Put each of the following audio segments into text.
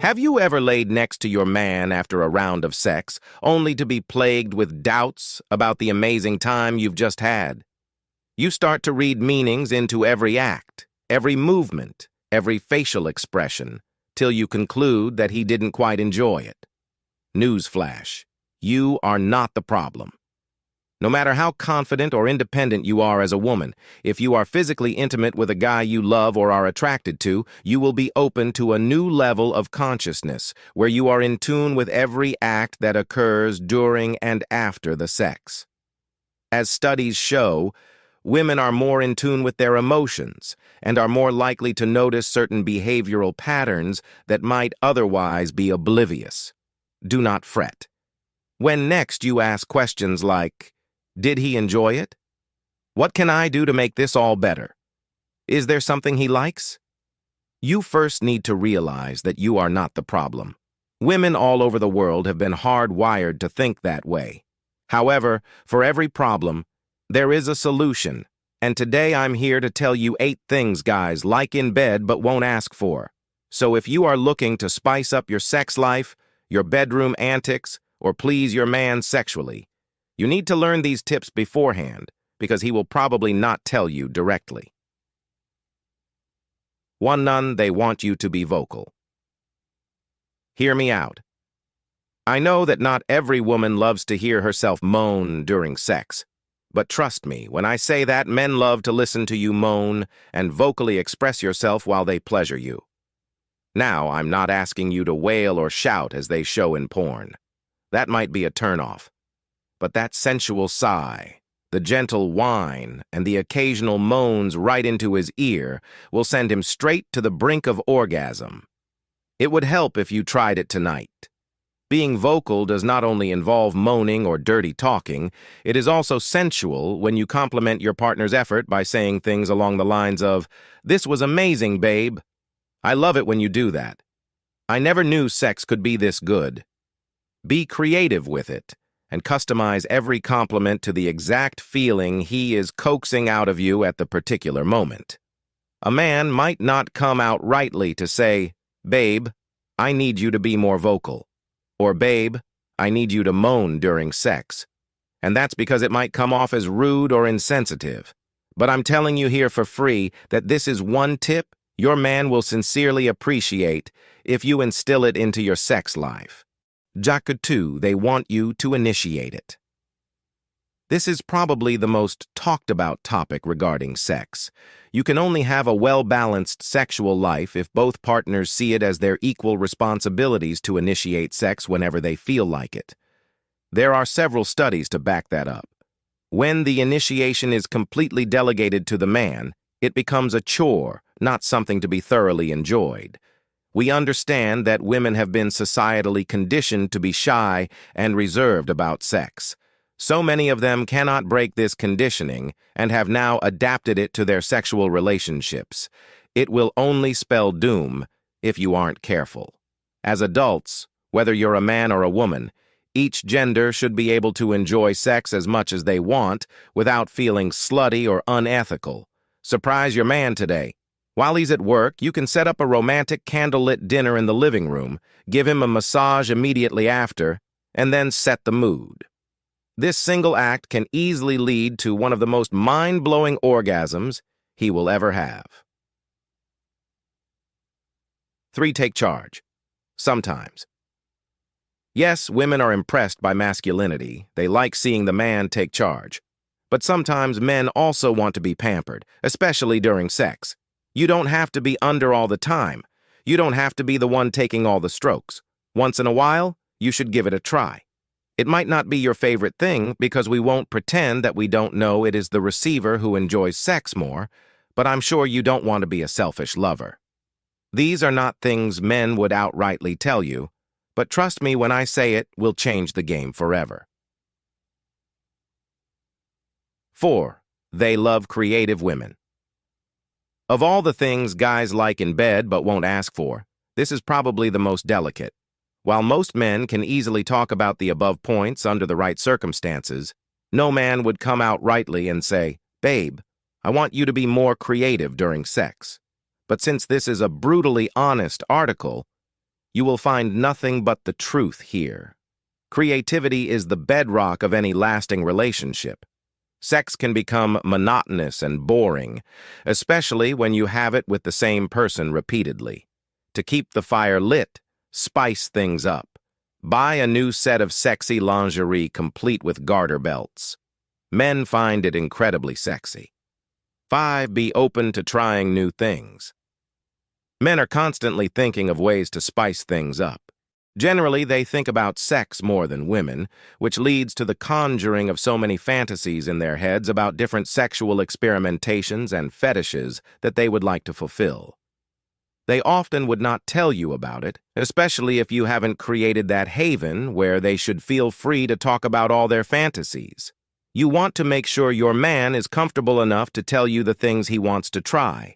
Have you ever laid next to your man after a round of sex, only to be plagued with doubts about the amazing time you've just had? You start to read meanings into every act, every movement, every facial expression, till you conclude that he didn't quite enjoy it. Newsflash: you are not the problem. No matter how confident or independent you are as a woman, if you are physically intimate with a guy you love or are attracted to, you will be open to a new level of consciousness where you are in tune with every act that occurs during and after the sex. As studies show, women are more in tune with their emotions and are more likely to notice certain behavioral patterns that might otherwise be oblivious. Do not fret. When next you ask questions like, "Did he enjoy it? What can I do to make this all better? Is there something he likes?" You first need to realize that you are not the problem. Women all over the world have been hardwired to think that way. However, for every problem, there is a solution, and today I'm here to tell you 8 things guys like in bed but won't ask for. So if you are looking to spice up your sex life, your bedroom antics, or please your man sexually, you need to learn these tips beforehand, because he will probably not tell you directly. 1. They want you to be vocal. Hear me out. I know that not every woman loves to hear herself moan during sex, but trust me when I say that men love to listen to you moan and vocally express yourself while they pleasure you. Now, I'm not asking you to wail or shout as they show in porn. That might be a turnoff. But that sensual sigh, the gentle whine, and the occasional moans right into his ear will send him straight to the brink of orgasm. It would help if you tried it tonight. Being vocal does not only involve moaning or dirty talking, it is also sensual when you compliment your partner's effort by saying things along the lines of, "This was amazing, babe. I love it when you do that. I never knew sex could be this good." Be creative with it, and customize every compliment to the exact feeling he is coaxing out of you at the particular moment. A man might not come out rightly to say, "Babe, I need you to be more vocal," or "Babe, I need you to moan during sex," and that's because it might come off as rude or insensitive. But I'm telling you here for free that this is one tip your man will sincerely appreciate if you instill it into your sex life. 2. They want you to initiate it. This is probably the most talked about topic regarding sex. You can only have a well-balanced sexual life if both partners see it as their equal responsibilities to initiate sex whenever they feel like it. There are several studies to back that up. When the initiation is completely delegated to the man, it becomes a chore, not something to be thoroughly enjoyed. We understand that women have been societally conditioned to be shy and reserved about sex. So many of them cannot break this conditioning and have now adapted it to their sexual relationships. It will only spell doom if you aren't careful. As adults, whether you're a man or a woman, each gender should be able to enjoy sex as much as they want without feeling slutty or unethical. Surprise your man today. While he's at work, you can set up a romantic candlelit dinner in the living room, give him a massage immediately after, and then set the mood. This single act can easily lead to one of the most mind-blowing orgasms he will ever have. 3. Take charge. Sometimes. Yes, women are impressed by masculinity. They like seeing the man take charge. But sometimes men also want to be pampered, especially during sex. You don't have to be under all the time. You don't have to be the one taking all the strokes. Once in a while, you should give it a try. It might not be your favorite thing because we won't pretend that we don't know it is the receiver who enjoys sex more, but I'm sure you don't want to be a selfish lover. These are not things men would outrightly tell you, but trust me when I say it will change the game forever. 4. They love creative women. Of all the things guys like in bed but won't ask for, this is probably the most delicate. While most men can easily talk about the above points under the right circumstances, no man would come out rightly and say, "Babe, I want you to be more creative during sex." But since this is a brutally honest article, You will find nothing but the truth here. Creativity is the bedrock of any lasting relationship. Sex can become monotonous and boring, especially when you have it with the same person repeatedly. To keep the fire lit, spice things up. Buy a new set of sexy lingerie complete with garter belts. Men find it incredibly sexy. 5. Be open to trying new things. Men are constantly thinking of ways to spice things up. Generally, they think about sex more than women, which leads to the conjuring of so many fantasies in their heads about different sexual experimentations and fetishes that they would like to fulfill. They often would not tell you about it, especially if you haven't created that haven where they should feel free to talk about all their fantasies. You want to make sure your man is comfortable enough to tell you the things he wants to try.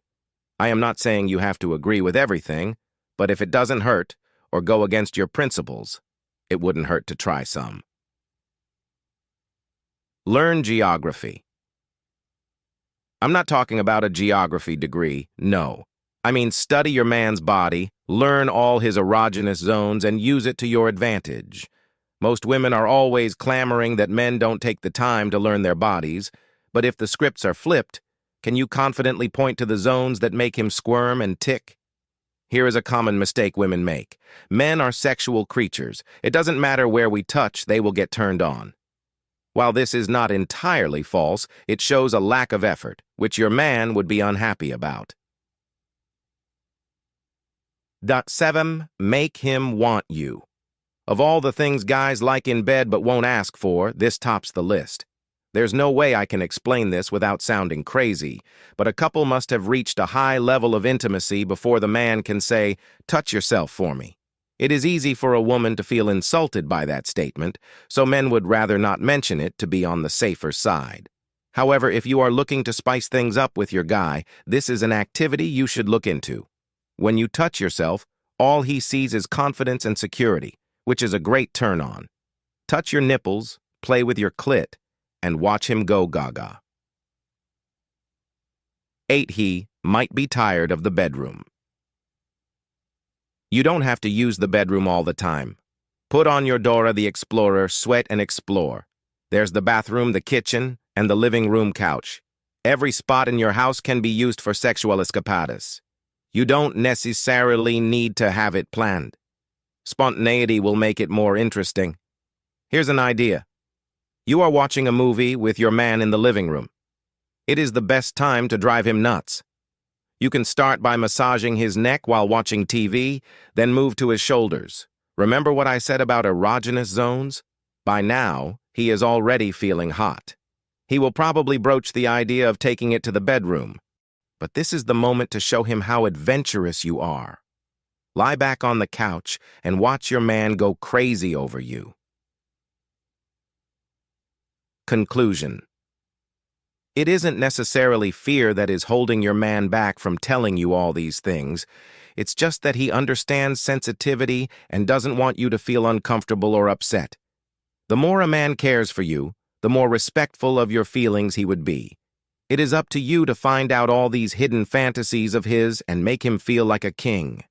I am not saying you have to agree with everything, but if it doesn't hurt or go against your principles, it wouldn't hurt to try some. Learn geography. I'm not talking about a geography degree, no. I mean, study your man's body, learn all his erogenous zones, and use it to your advantage. Most women are always clamoring that men don't take the time to learn their bodies, but if the scripts are flipped, can you confidently point to the zones that make him squirm and tick? Here is a common mistake women make. Men are sexual creatures. It doesn't matter where we touch, they will get turned on. While this is not entirely false, it shows a lack of effort, which your man would be unhappy about. 7. Make him want you. Of all the things guys like in bed but won't ask for, this tops the list. There's no way I can explain this without sounding crazy, but a couple must have reached a high level of intimacy before the man can say, "Touch yourself for me." It is easy for a woman to feel insulted by that statement, so men would rather not mention it to be on the safer side. However, if you are looking to spice things up with your guy, this is an activity you should look into. When you touch yourself, all he sees is confidence and security, which is a great turn-on. Touch your nipples, play with your clit, and watch him go gaga. 8. He might be tired of the bedroom. You don't have to use the bedroom all the time. Put on your Dora the Explorer, sweat and explore. There's the bathroom, the kitchen, and the living room couch. Every spot in your house can be used for sexual escapadas. You don't necessarily need to have it planned. Spontaneity will make it more interesting. Here's an idea. You are watching a movie with your man in the living room. It is the best time to drive him nuts. You can start by massaging his neck while watching TV, then move to his shoulders. Remember what I said about erogenous zones? By now, he is already feeling hot. He will probably broach the idea of taking it to the bedroom. But this is the moment to show him how adventurous you are. Lie back on the couch and watch your man go crazy over you. Conclusion. It isn't necessarily fear that is holding your man back from telling you all these things. It's just that he understands sensitivity and doesn't want you to feel uncomfortable or upset. The more a man cares for you, the more respectful of your feelings he would be. It is up to you to find out all these hidden fantasies of his and make him feel like a king.